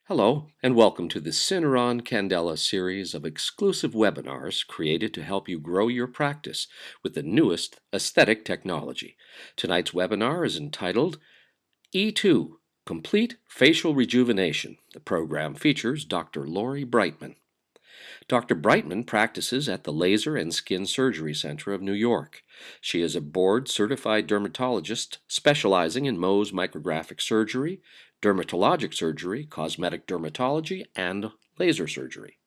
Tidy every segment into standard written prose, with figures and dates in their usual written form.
Hello, and welcome to the Syneron Candela series of exclusive webinars created to help you grow your practice with the newest aesthetic technology. Tonight's webinar is entitled E2 Complete Facial Rejuvenation. The program features Dr. Lori Brightman. Dr. Brightman practices at the Laser and Skin Surgery Center of New York. She is a board-certified dermatologist specializing in Mohs micrographic surgery, dermatologic surgery, cosmetic dermatology, and laser surgery.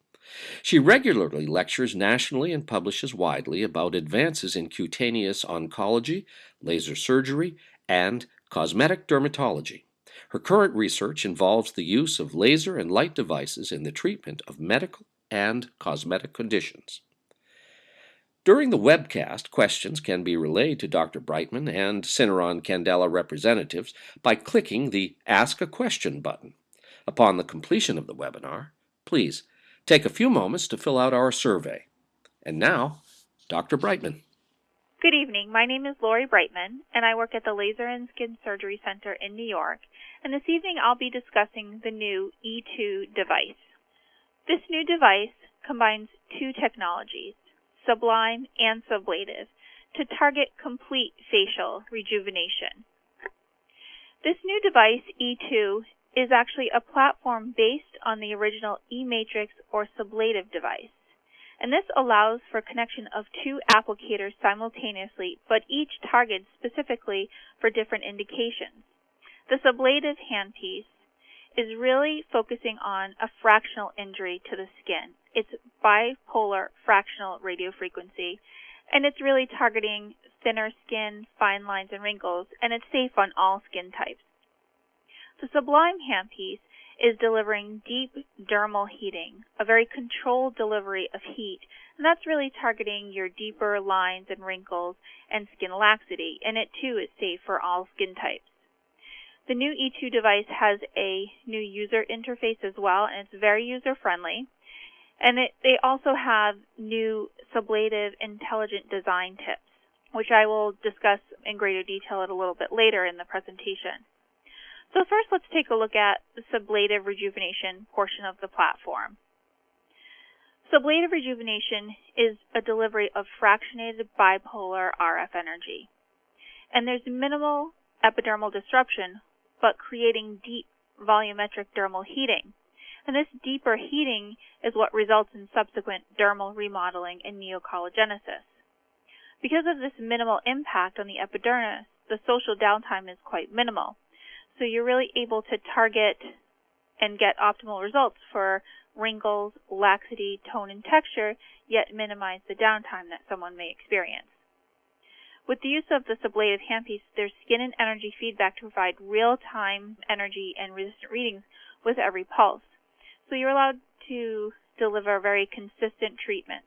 She regularly lectures nationally and publishes widely about advances in cutaneous oncology, laser surgery, and cosmetic dermatology. Her current research involves the use of laser and light devices in the treatment of medical and cosmetic conditions. During the webcast, questions can be relayed to Dr. Brightman and Syneron Candela representatives by clicking the Ask a Question button. Upon the completion of the webinar, please take a few moments to fill out our survey. And now, Dr. Brightman. Good evening. My name is Lori Brightman, and I work at the Laser and Skin Surgery Center in New York. And this evening I'll be discussing the new E2 device. This new device combines two technologies, Sublime and Sublative, to target complete facial rejuvenation. This new device, E2, is actually a platform based on the original E-Matrix or Sublative device. And this allows for connection of two applicators simultaneously, but each targeted specifically for different indications. The Sublative handpiece is really focusing on a fractional injury to the skin. It's bipolar fractional radiofrequency, and it's really targeting thinner skin, fine lines, and wrinkles, and it's safe on all skin types. The Sublime handpiece is delivering deep dermal heating, a very controlled delivery of heat, and that's really targeting your deeper lines and wrinkles and skin laxity, and it too is safe for all skin types. The new E2 device has a new user interface as well, and it's very user-friendly. And they also have new Sublative intelligent design tips, which I will discuss in greater detail a little bit later in the presentation. So first, let's take a look at the Sublative rejuvenation portion of the platform. Sublative rejuvenation is a delivery of fractionated bipolar RF energy. And there's minimal epidermal disruption, but creating deep volumetric dermal heating. And this deeper heating is what results in subsequent dermal remodeling and neocollagenesis. Because of this minimal impact on the epidermis, the social downtime is quite minimal. So you're really able to target and get optimal results for wrinkles, laxity, tone, and texture, yet minimize the downtime that someone may experience. With the use of the Sublative handpiece, there's skin and energy feedback to provide real-time energy and resistant readings with every pulse. So you're allowed to deliver very consistent treatments.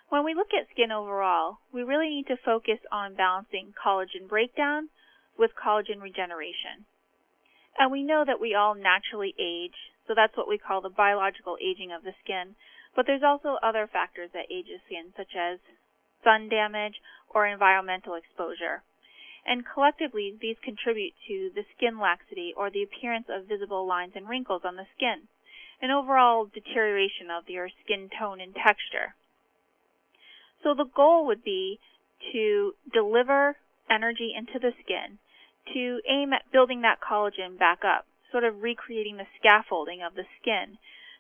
When we look at skin overall, we really need to focus on balancing collagen breakdown with collagen regeneration. And we know that we all naturally age, so that's what we call the biological aging of the skin. But there's also other factors that age the skin, such as sun damage or environmental exposure. And collectively, these contribute to the skin laxity or the appearance of visible lines and wrinkles on the skin, an overall deterioration of your skin tone and texture. So the goal would be to deliver energy into the skin, to aim at building that collagen back up, sort of recreating the scaffolding of the skin.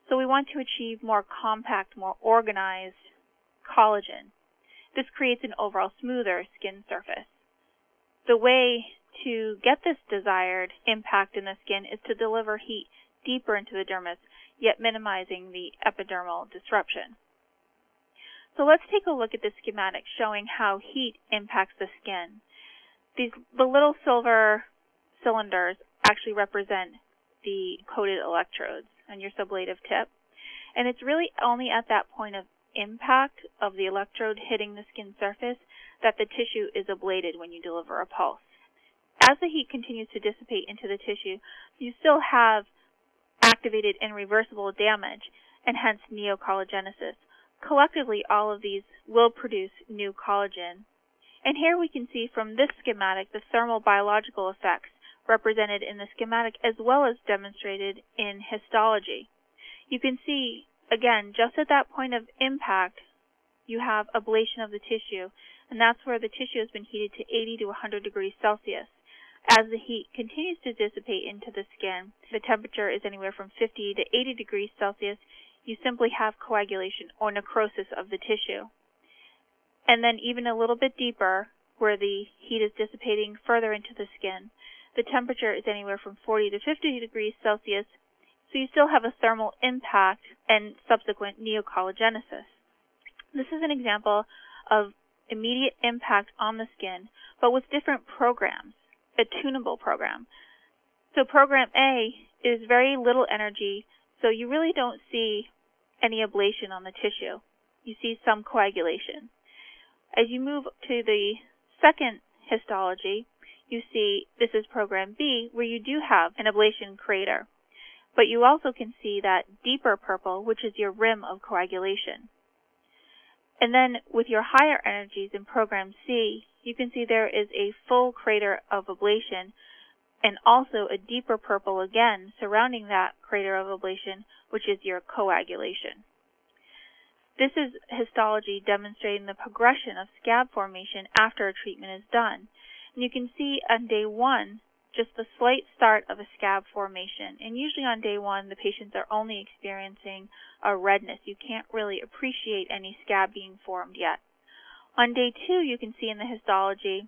So we want to achieve more compact, more organized collagen. This creates an overall smoother skin surface. The way to get this desired impact in the skin is to deliver heat deeper into the dermis, yet minimizing the epidermal disruption. So let's take a look at the schematic showing how heat impacts the skin. The little silver cylinders actually represent the coated electrodes on your sublative tip. And it's really only at that point of impact of the electrode hitting the skin surface that the tissue is ablated when you deliver a pulse. As the heat continues to dissipate into the tissue, you still have activated irreversible damage and hence neocollagenesis. Collectively, all of these will produce new collagen. And here we can see from this schematic the thermal biological effects represented in the schematic as well as demonstrated in histology. You can see, again, just at that point of impact, you have ablation of the tissue, and that's where the tissue has been heated to 80 to 100 degrees Celsius. As the heat continues to dissipate into the skin, the temperature is anywhere from 50 to 80 degrees Celsius, you simply have coagulation or necrosis of the tissue. And then even a little bit deeper, where the heat is dissipating further into the skin, the temperature is anywhere from 40 to 50 degrees Celsius, so you still have a thermal impact and subsequent neocollagenesis. This is an example of immediate impact on the skin, but with different programs, a tunable program. So program A is very little energy, so you really don't see any ablation on the tissue. You see some coagulation. As you move to the second histology, you see this is program B, where you do have an ablation crater. But you also can see that deeper purple, which is your rim of coagulation. And then with your higher energies in program C, you can see there is a full crater of ablation and also a deeper purple again surrounding that crater of ablation, which is your coagulation. This is histology demonstrating the progression of scab formation after a treatment is done. And you can see on day 1 just the slight start of a scab formation. And usually on day 1, the patients are only experiencing a redness. You can't really appreciate any scab being formed yet. On day 2, you can see in the histology,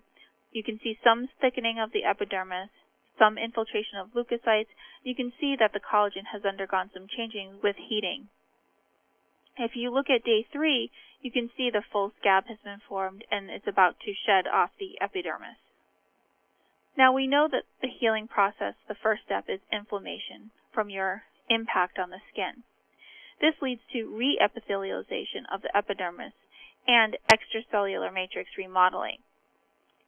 you can see some thickening of the epidermis, some infiltration of leukocytes. You can see that the collagen has undergone some changing with heating. If you look at day 3, you can see the full scab has been formed and it's about to shed off the epidermis. Now we know that the healing process, the first step is inflammation from your impact on the skin. This leads to re-epithelialization of the epidermis and extracellular matrix remodeling.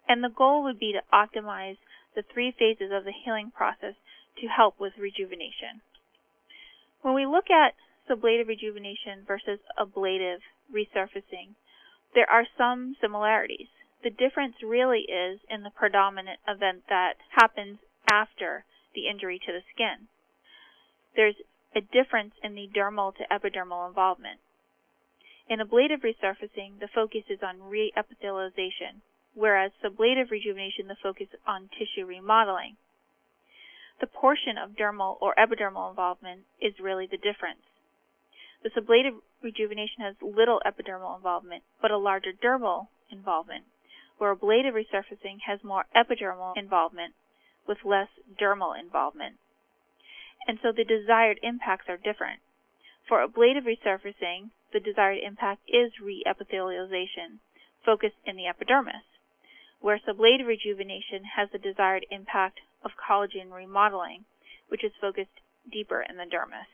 And the goal would be to optimize the 3 phases of the healing process to help with rejuvenation. When we look at sublative rejuvenation versus ablative resurfacing, there are some similarities. The difference really is in the predominant event that happens after the injury to the skin. There's a difference in the dermal to epidermal involvement. In ablative resurfacing, the focus is on re-epithelialization, whereas sublative rejuvenation, the focus is on tissue remodeling. The portion of dermal or epidermal involvement is really the difference. The sublative rejuvenation has little epidermal involvement, but a larger dermal involvement, where ablative resurfacing has more epidermal involvement with less dermal involvement. And so the desired impacts are different. For ablative resurfacing, the desired impact is re-epithelialization, focused in the epidermis, where sublative rejuvenation has the desired impact of collagen remodeling, which is focused deeper in the dermis.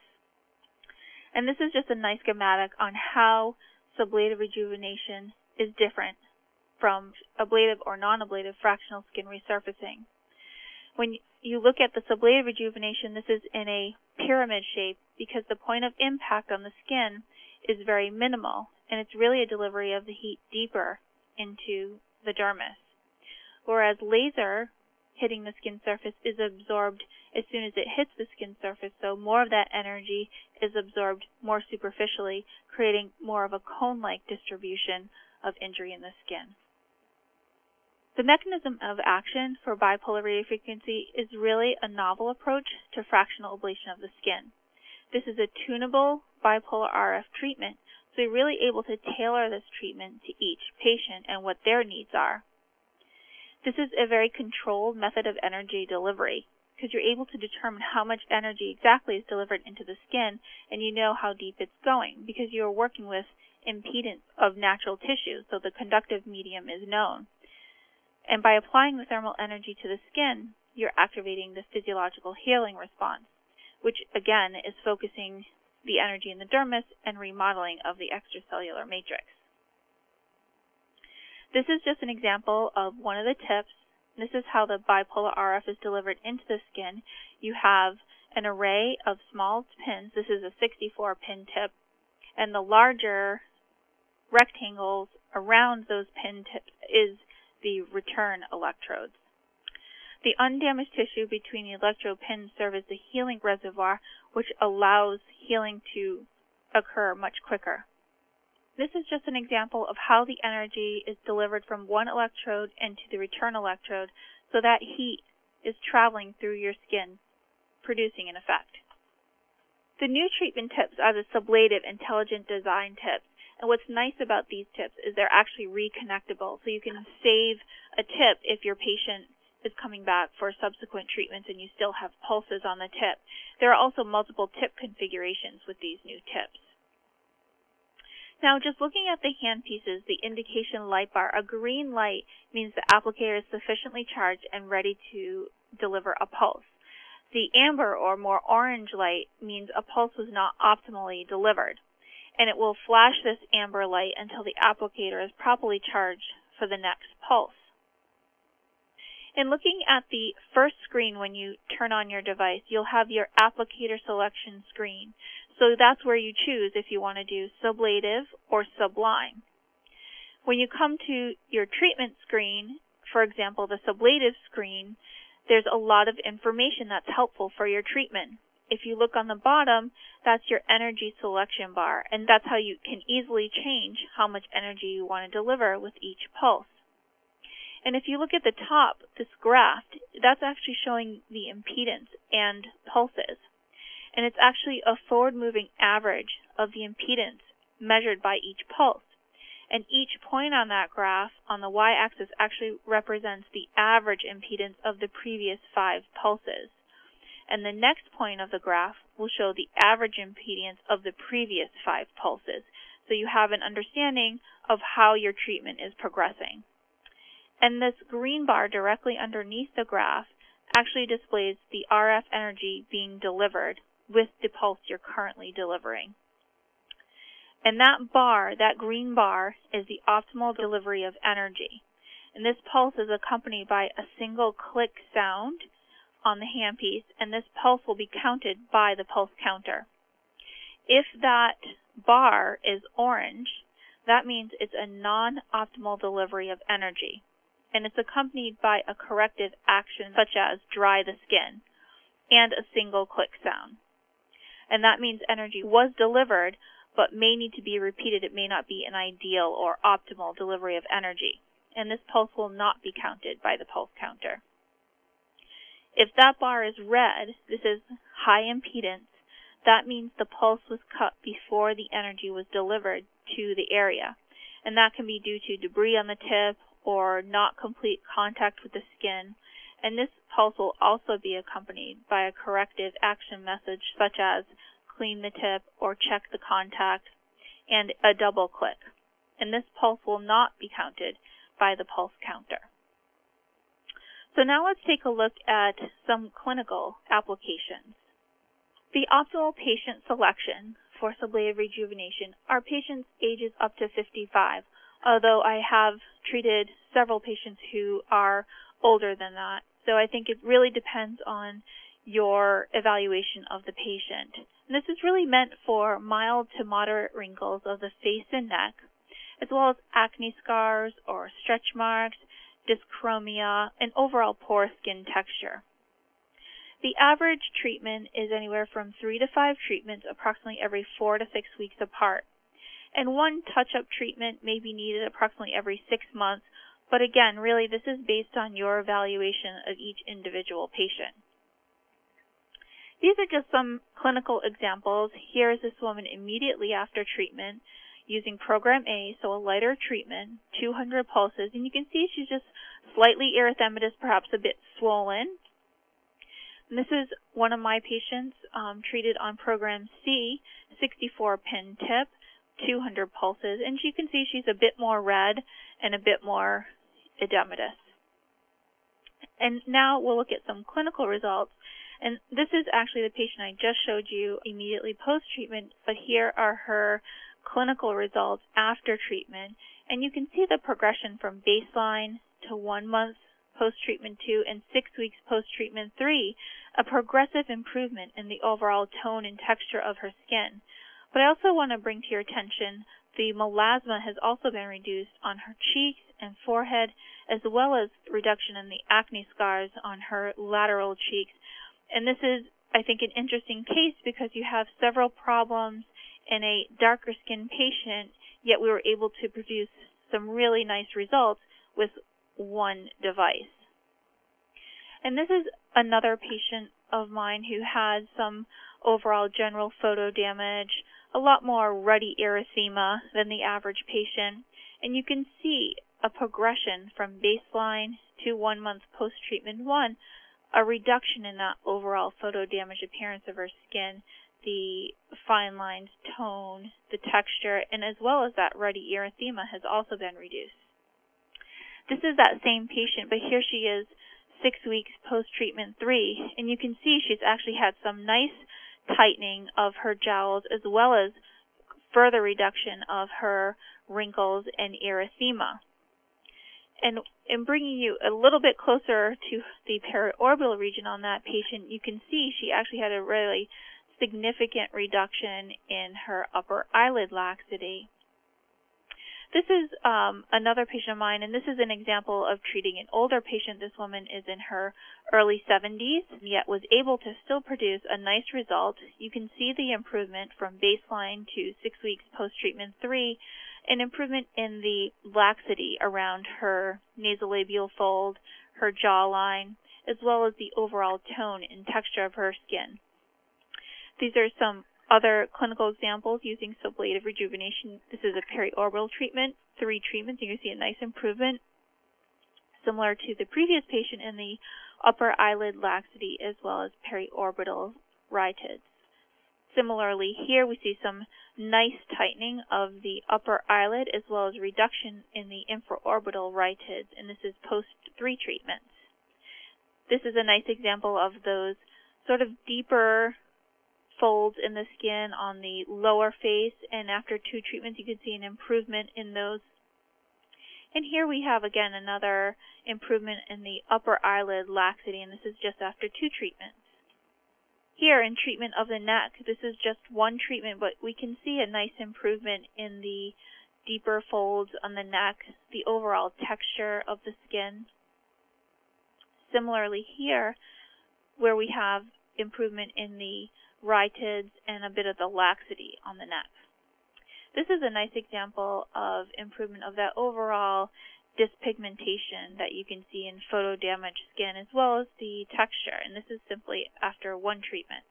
And this is just a nice schematic on how sublative rejuvenation is different from ablative or non-ablative fractional skin resurfacing. When you look at the sublative rejuvenation, this is in a pyramid shape because the point of impact on the skin is very minimal, and it's really a delivery of the heat deeper into the dermis. Whereas laser hitting the skin surface is absorbed as soon as it hits the skin surface, so more of that energy is absorbed more superficially, creating more of a cone-like distribution of injury in the skin. The mechanism of action for bipolar radiofrequency is really a novel approach to fractional ablation of the skin. This is a tunable bipolar RF treatment, so you're really able to tailor this treatment to each patient and what their needs are. This is a very controlled method of energy delivery because you're able to determine how much energy exactly is delivered into the skin, and you know how deep it's going because you're working with impedance of natural tissue, so the conductive medium is known. And by applying the thermal energy to the skin, you're activating the physiological healing response, which again is focusing the energy in the dermis and remodeling of the extracellular matrix. This is just an example of one of the tips. This is how the bipolar RF is delivered into the skin. You have an array of small pins. This is a 64-pin tip, and the larger rectangles around those pin tips is the return electrodes. The undamaged tissue between the electrode pins serve as the healing reservoir, which allows healing to occur much quicker. This is just an example of how the energy is delivered from one electrode into the return electrode, so that heat is traveling through your skin, producing an effect. The new treatment tips are the Sublative Intelligent Design tips, and what's nice about these tips is they're actually reconnectable, so you can save a tip if your patient is coming back for subsequent treatments and you still have pulses on the tip. There are also multiple tip configurations with these new tips. Now, just looking at the handpieces, the indication light bar, a green light means the applicator is sufficiently charged and ready to deliver a pulse. The amber or more orange light means a pulse was not optimally delivered, and it will flash this amber light until the applicator is properly charged for the next pulse. In looking at the first screen when you turn on your device, you'll have your applicator selection screen. So that's where you choose if you want to do sublative or sublime. When you come to your treatment screen, for example, the sublative screen, there's a lot of information that's helpful for your treatment. If you look on the bottom, that's your energy selection bar, and that's how you can easily change how much energy you want to deliver with each pulse. And if you look at the top, this graph, that's actually showing the impedance and pulses. And it's actually a forward-moving average of the impedance measured by each pulse. And each point on that graph on the y-axis actually represents the average impedance of the previous 5 pulses. And the next point of the graph will show the average impedance of the previous 5 pulses. So you have an understanding of how your treatment is progressing. And this green bar directly underneath the graph actually displays the RF energy being delivered with the pulse you're currently delivering. And that bar, that green bar, is the optimal delivery of energy. And this pulse is accompanied by a single click sound on the handpiece, and this pulse will be counted by the pulse counter. If that bar is orange, that means it's a non-optimal delivery of energy. And it's accompanied by a corrective action such as dry the skin and a single click sound. And that means energy was delivered but may need to be repeated. It may not be an ideal or optimal delivery of energy. And this pulse will not be counted by the pulse counter. If that bar is red, this is high impedance, that means the pulse was cut before the energy was delivered to the area. And that can be due to debris on the tip or not complete contact with the skin. And this pulse will also be accompanied by a corrective action message such as clean the tip or check the contact and a double click. And this pulse will not be counted by the pulse counter. So now let's take a look at some clinical applications. The optimal patient selection for sublative rejuvenation are patients ages up to 55, although I have treated several patients who are older than that. So I think it really depends on your evaluation of the patient. And this is really meant for mild to moderate wrinkles of the face and neck, as well as acne scars or stretch marks, dyschromia, and overall poor skin texture. The average treatment is anywhere from 3 to 5 treatments approximately every 4 to 6 weeks apart. And one touch-up treatment may be needed approximately every 6 months, but again, really this is based on your evaluation of each individual patient. These are just some clinical examples. Here is this woman immediately after treatment using Program A, so a lighter treatment, 200 pulses, and you can see she's just slightly erythematous, perhaps a bit swollen. And this is one of my patients treated on Program C, 64-pin tip, 200 pulses, and you can see she's a bit more red and a bit more edematous. And now we'll look at some clinical results. And this is actually the patient I just showed you immediately post-treatment, but here are her clinical results after treatment. And you can see the progression from baseline to 1 month post-treatment 2 and 6 weeks post-treatment 3, a progressive improvement in the overall tone and texture of her skin. But I also want to bring to your attention the melasma has also been reduced on her cheeks and forehead, as well as reduction in the acne scars on her lateral cheeks. And this is, I think, an interesting case because you have several problems in a darker skinned patient, yet we were able to produce some really nice results with one device. And this is another patient of mine who had some overall general photo damage, a lot more ruddy erythema than the average patient, and you can see a progression from baseline to 1 month post-treatment 1, a reduction in that overall photo damage appearance of her skin, the fine lines, tone, the texture, and as well as that ruddy erythema has also been reduced. This is that same patient, but here she is 6 weeks post-treatment 3, and you can see she's actually had some nice tightening of her jowls as well as further reduction of her wrinkles and erythema. And in bringing you a little bit closer to the periorbital region on that patient, you can see she actually had a really significant reduction in her upper eyelid laxity. This is another patient of mine, and this is an example of treating an older patient. This woman is in her early 70s, yet was able to still produce a nice result. You can see the improvement from baseline to 6 weeks post-treatment 3, an improvement in the laxity around her nasolabial fold, her jawline, as well as the overall tone and texture of her skin. These are some other clinical examples using sublative rejuvenation. This is a periorbital treatment, 3 treatments. You can see a nice improvement, similar to the previous patient in the upper eyelid laxity as well as periorbital rhytids. Similarly, here we see some nice tightening of the upper eyelid as well as reduction in the infraorbital rhytids, and this is post-3 treatments. This is a nice example of those sort of deeper folds in the skin on the lower face, and after 2 treatments you can see an improvement in those. And here we have again another improvement in the upper eyelid laxity, and this is just after 2 treatments. Here in treatment of the neck, this is just 1 treatment, but we can see a nice improvement in the deeper folds on the neck, the overall texture of the skin. Similarly here, where we have improvement in the rhytids and a bit of the laxity on the neck. This is a nice example of improvement of that overall dyspigmentation that you can see in photo-damaged skin as well as the texture, and this is simply after 1 treatment.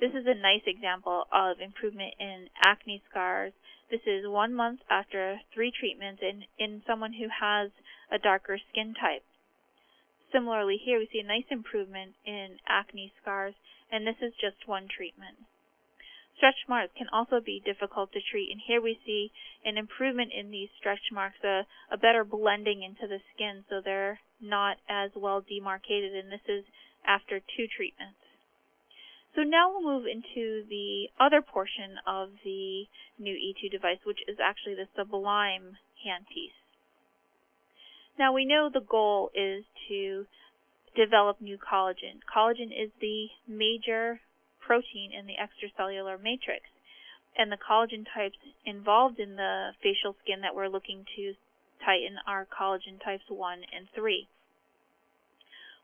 This is a nice example of improvement in acne scars. This is 1 month after 3 treatments in someone who has a darker skin type. Similarly here we see a nice improvement in acne scars, and this is just 1 treatment. Stretch marks can also be difficult to treat, and here we see an improvement in these stretch marks, a better blending into the skin so they're not as well demarcated, and this is after 2 treatments. So now we'll move into the other portion of the new E2 device, which is actually the Sublime handpiece. Now we know the goal is to develop new collagen. Collagen is the major protein in the extracellular matrix, and the collagen types involved in the facial skin that we're looking to tighten are collagen types 1 and 3.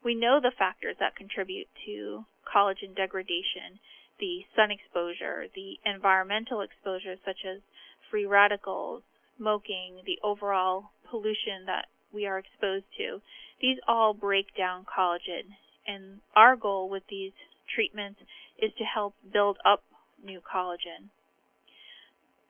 We know the factors that contribute to collagen degradation: the sun exposure, the environmental exposure such as free radicals, smoking, the overall pollution that we are exposed to. These all break down collagen, and our goal with these treatments is to help build up new collagen.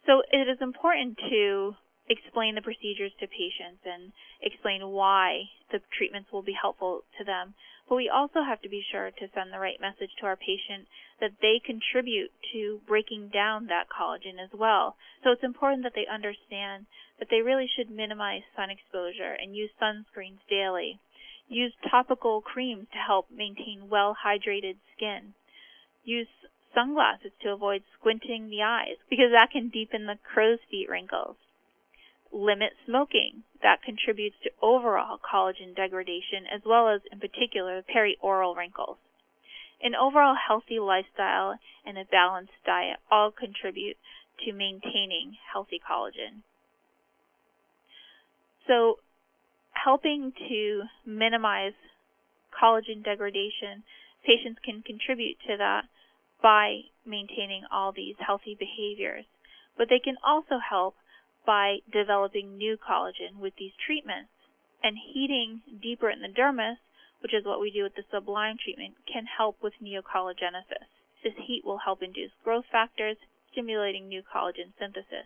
So it is important to explain the procedures to patients and explain why the treatments will be helpful to them. But we also have to be sure to send the right message to our patient that they contribute to breaking down that collagen as well. So it's important that they understand that they really should minimize sun exposure and use sunscreens daily. Use topical creams to help maintain well-hydrated skin. Use sunglasses to avoid squinting the eyes because that can deepen the crow's feet wrinkles. Limit smoking. That contributes to overall collagen degradation as well as, in particular, perioral wrinkles. An overall healthy lifestyle and a balanced diet all contribute to maintaining healthy collagen. So, helping to minimize collagen degradation, patients can contribute to that by maintaining all these healthy behaviors. But they can also help by developing new collagen with these treatments. And heating deeper in the dermis, which is what we do with the Sublime treatment, can help with neocollagenesis. This heat will help induce growth factors, stimulating new collagen synthesis.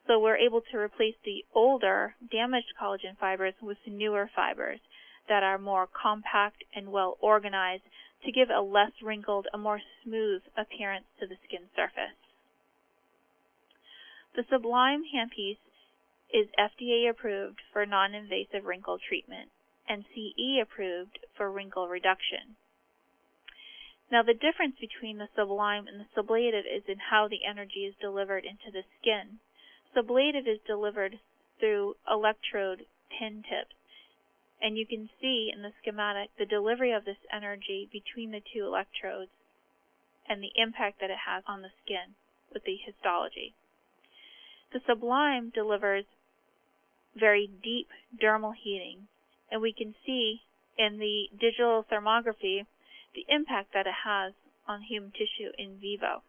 So we're able to replace the older, damaged collagen fibers with newer fibers that are more compact and well organized to give a less wrinkled, a more smooth appearance to the skin surface. The Sublime handpiece is FDA approved for non-invasive wrinkle treatment and CE approved for wrinkle reduction. Now, the difference between the Sublime and the Sublative is in how the energy is delivered into the skin. Sublative is delivered through electrode pin tips, and you can see in the schematic the delivery of this energy between the two electrodes and the impact that it has on the skin with the histology. The Sublime delivers very deep dermal heating, and we can see in the digital thermography the impact that it has on human tissue in vivo.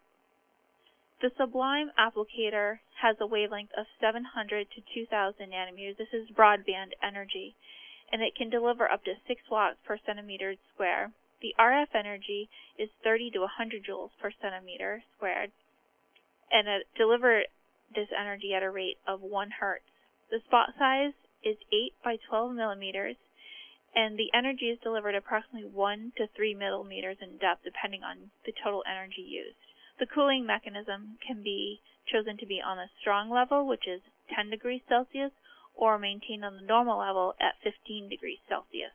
The Sublime applicator has a wavelength of 700 to 2000 nanometers. This is broadband energy, and it can deliver up to 6 watts per centimeter square. The RF energy is 30 to 100 joules per centimeter squared, and it delivers this energy at a rate of 1 hertz. The spot size is 8 by 12 millimeters, and the energy is delivered approximately 1 to 3 millimeters in depth, depending on the total energy used. The cooling mechanism can be chosen to be on a strong level, which is 10 degrees Celsius, or maintained on the normal level at 15 degrees Celsius.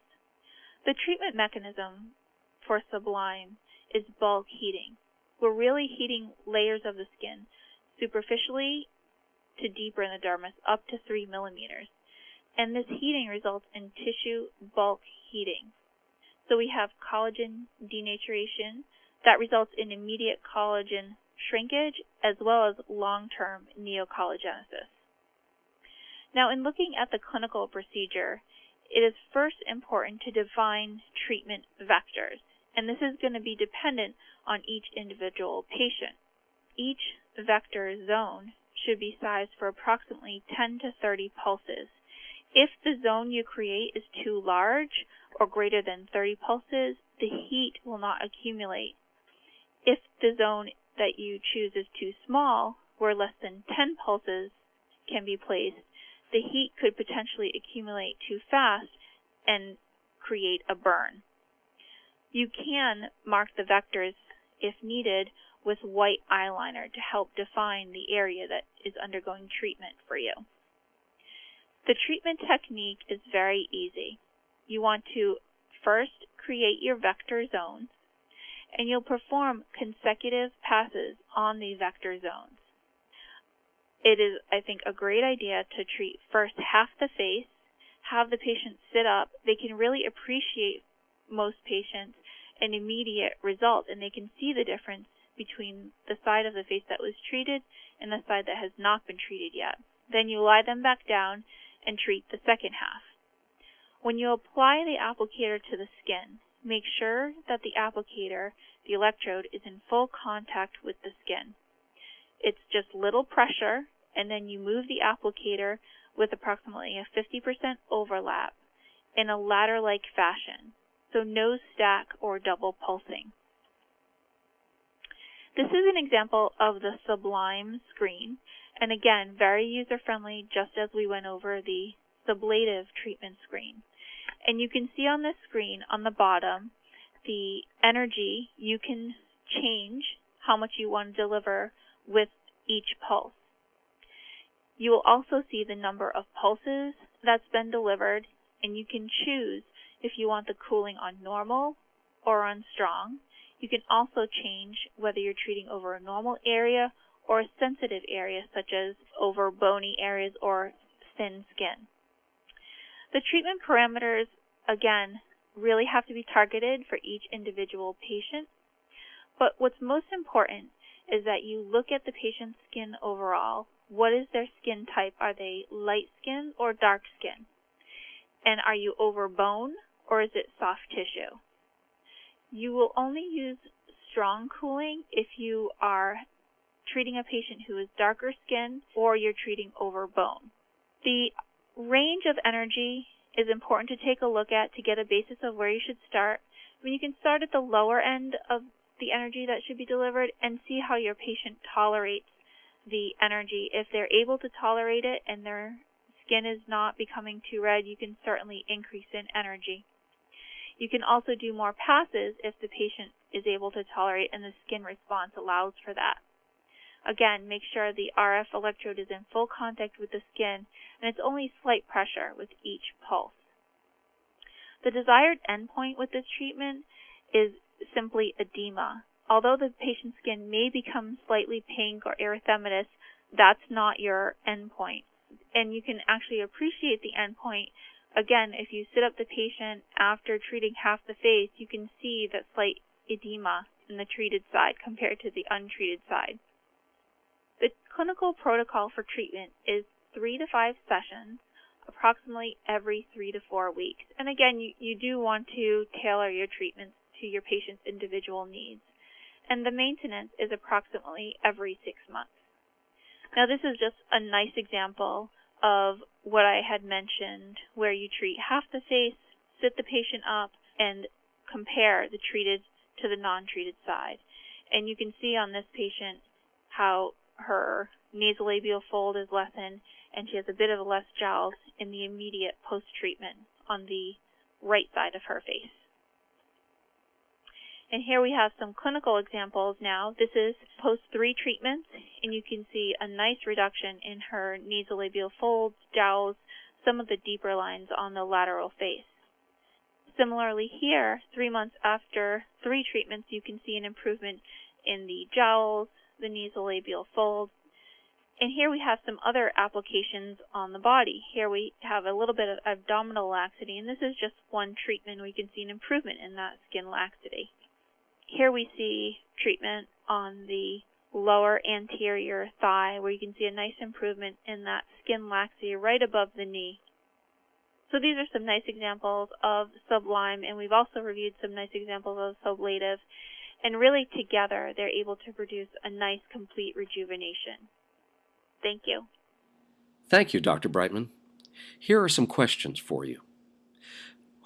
The treatment mechanism for Sublime is bulk heating. We're really heating layers of the skin superficially to deeper in the dermis, up to 3 millimeters. And this heating results in tissue bulk heating. So we have collagen denaturation that results in immediate collagen shrinkage as well as long-term neocollagenesis. Now, in looking at the clinical procedure, it is first important to define treatment vectors, and this is going to be dependent on each individual patient. Each vector zone should be sized for approximately 10 to 30 pulses. If the zone you create is too large or greater than 30 pulses, the heat will not accumulate. If the zone that you choose is too small, where less than 10 pulses can be placed, the heat could potentially accumulate too fast and create a burn. You can mark the vectors, if needed, with white eyeliner to help define the area that is undergoing treatment for you. The treatment technique is very easy. You want to first create your vector zones, and you'll perform consecutive passes on the vector zones. It is, I think, a great idea to treat first half the face, have the patient sit up. They can really appreciate, most patients, an immediate result, and they can see the difference between the side of the face that was treated and the side that has not been treated yet. Then you lie them back down and treat the second half. When you apply the applicator to the skin, make sure that the applicator, the electrode, is in full contact with the skin. It's just little pressure, and then you move the applicator with approximately a 50% overlap in a ladder-like fashion, so no stack or double pulsing. This is an example of the Sublime screen, and again, very user-friendly, just as we went over the Sublative treatment screen. And you can see on this screen on the bottom the energy. You can change how much you want to deliver with each pulse. You will also see the number of pulses that's been delivered, and you can choose if you want the cooling on normal or on strong. You can also change whether you're treating over a normal area or a sensitive area, such as over bony areas or thin skin. The treatment parameters, again, really have to be targeted for each individual patient. But what's most important is that you look at the patient's skin overall. What is their skin type? Are they light skin or dark skin? And are you over bone or is it soft tissue? You will only use strong cooling if you are treating a patient who is darker skin or you're treating over bone. The range of energy is important to take a look at to get a basis of where you should start. I mean, you can start at the lower end of the energy that should be delivered and see how your patient tolerates the energy. If they're able to tolerate it and their skin is not becoming too red, you can certainly increase in energy. You can also do more passes if the patient is able to tolerate and the skin response allows for that. Again, make sure the RF electrode is in full contact with the skin, and it's only slight pressure with each pulse. The desired endpoint with this treatment is simply edema. Although the patient's skin may become slightly pink or erythematous, that's not your endpoint. And you can actually appreciate the endpoint. Again, if you sit up the patient after treating half the face, you can see that slight edema in the treated side compared to the untreated side. The clinical protocol for treatment is 3 to 5 sessions, approximately every 3 to 4 weeks. And again, you do want to tailor your treatments to your patient's individual needs. And the maintenance is approximately every 6 months. Now, this is just a nice example of what I had mentioned, where you treat half the face, sit the patient up, and compare the treated to the non-treated side. And you can see on this patient how her nasolabial fold is lessened, and she has a bit of less jowls in the immediate post-treatment on the right side of her face. And here we have some clinical examples now. This is post-3 treatments, and you can see a nice reduction in her nasolabial folds, jowls, some of the deeper lines on the lateral face. Similarly here, 3 months after 3 treatments, you can see an improvement in the jowls, the nasolabial fold. And here we have some other applications on the body. Here we have a little bit of abdominal laxity, and this is just one treatment. We can see an improvement in that skin laxity. Here we see treatment on the lower anterior thigh, where you can see a nice improvement in that skin laxity right above the knee. So these are some nice examples of Sublime, and we've also reviewed some nice examples of Sublative. And really together, they're able to produce a nice, complete rejuvenation. Thank you. Thank you, Dr. Brightman. Here are some questions for you.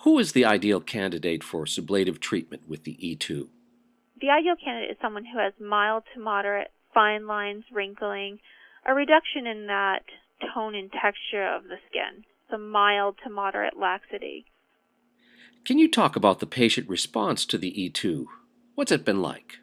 Who is the ideal candidate for sublative treatment with the E2? The ideal candidate is someone who has mild to moderate fine lines, wrinkling, a reduction in that tone and texture of the skin, some mild to moderate laxity. Can you talk about the patient response to the E2? What's it been like?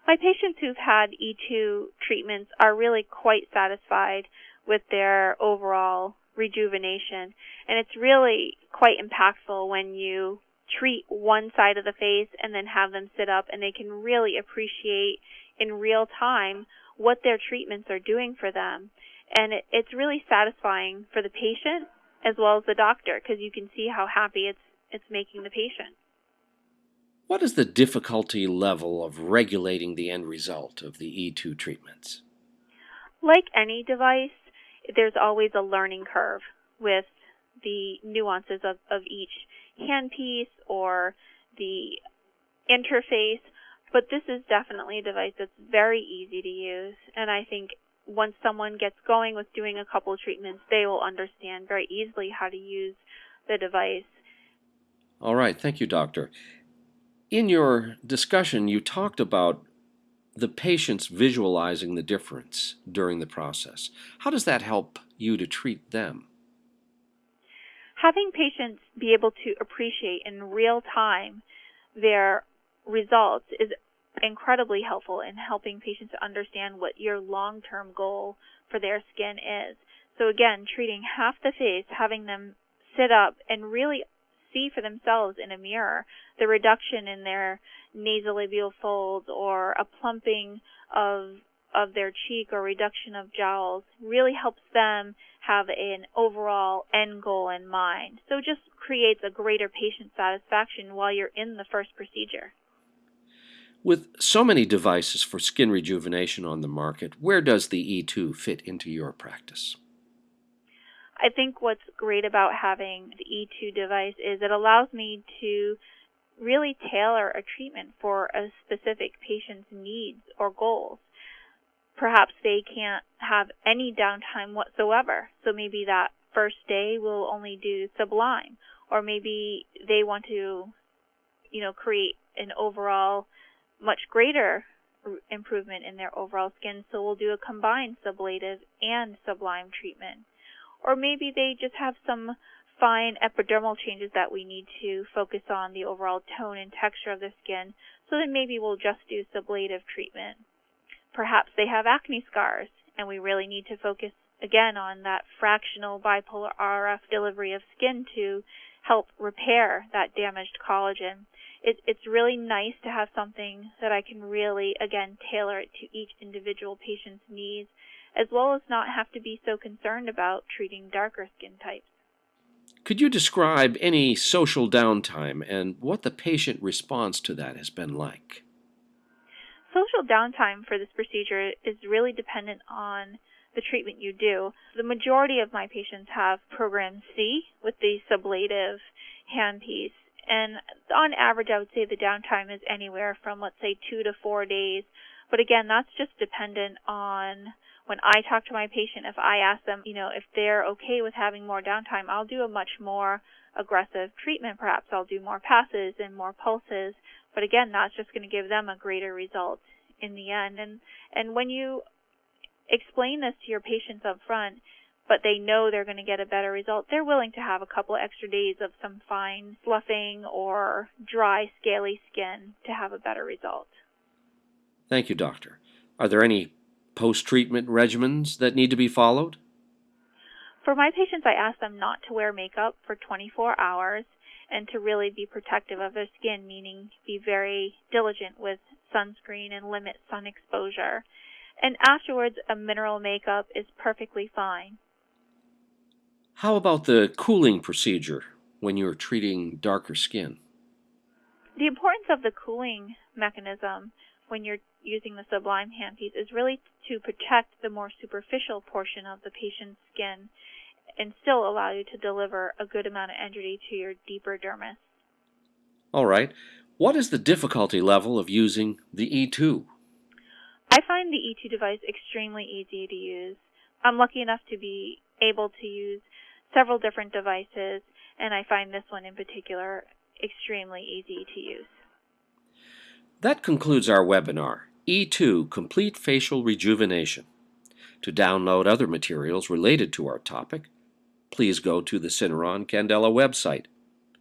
My patients who've had E2 treatments are really quite satisfied with their overall rejuvenation. And it's really quite impactful when you treat one side of the face and then have them sit up, and they can really appreciate in real time what their treatments are doing for them. And it's really satisfying for the patient as well as the doctor, because you can see how happy it's making the patient. What is the difficulty level of regulating the end result of the E2 treatments? Like any device, there's always a learning curve with the nuances of each handpiece or the interface, but this is definitely a device that's very easy to use, and I think once someone gets going with doing a couple of treatments, they will understand very easily how to use the device. All right, thank you, Doctor. In your discussion, you talked about the patients visualizing the difference during the process. How does that help you to treat them? Having patients be able to appreciate in real time their results is incredibly helpful in helping patients to understand what your long-term goal for their skin is. So again, treating half the face, having them sit up and really see for themselves in a mirror the reduction in their nasolabial folds or a plumping of their cheek or reduction of jowls really helps them have an overall end goal in mind. So just creates a greater patient satisfaction while you're in the first procedure. With so many devices for skin rejuvenation on the market, where does the E2 fit into your practice? I think what's great about having the E2 device is it allows me to really tailor a treatment for a specific patient's needs or goals. Perhaps they can't have any downtime whatsoever, so maybe that first day we'll only do Sublime, or maybe they want to, create an overall much greater improvement in their overall skin, so we'll do a combined sublative and Sublime treatment. Or maybe they just have some fine epidermal changes that we need to focus on the overall tone and texture of the skin, so then maybe we'll just do sublative treatment. Perhaps they have acne scars, and we really need to focus again on that fractional bipolar RF delivery of skin to help repair that damaged collagen. It's really nice to have something that I can really, again, tailor it to each individual patient's needs, as well as not have to be so concerned about treating darker skin types. Could you describe any social downtime and what the patient response to that has been like? Social downtime for this procedure is really dependent on the treatment you do. The majority of my patients have program C with the sublative handpiece, and on average I would say the downtime is anywhere from, let's say, 2 to 4 days. But again, that's just dependent on when I talk to my patient. If I ask them, if they're okay with having more downtime, I'll do a much more aggressive treatment. Perhaps I'll do more passes and more pulses. But again, that's just going to give them a greater result in the end. And when you explain this to your patients up front, but they know they're going to get a better result, they're willing to have a couple extra days of some fine sloughing or dry, scaly skin to have a better result. Thank you, doctor. Are there any post-treatment regimens that need to be followed? For my patients, I ask them not to wear makeup for 24 hours and to really be protective of their skin, meaning be very diligent with sunscreen and limit sun exposure. And afterwards, a mineral makeup is perfectly fine. How about the cooling procedure when you're treating darker skin? The importance of the cooling mechanism when you're using the Sublime handpiece is really to protect the more superficial portion of the patient's skin and still allow you to deliver a good amount of energy to your deeper dermis. All right. What is the difficulty level of using the E2? I find the E2 device extremely easy to use. I'm lucky enough to be able to use several different devices, and I find this one in particular extremely easy to use. That concludes our webinar, E2 Complete Facial Rejuvenation. To download other materials related to our topic, please go to the Syneron Candela website.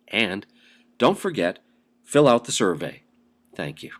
And don't forget, fill out the survey. Thank you.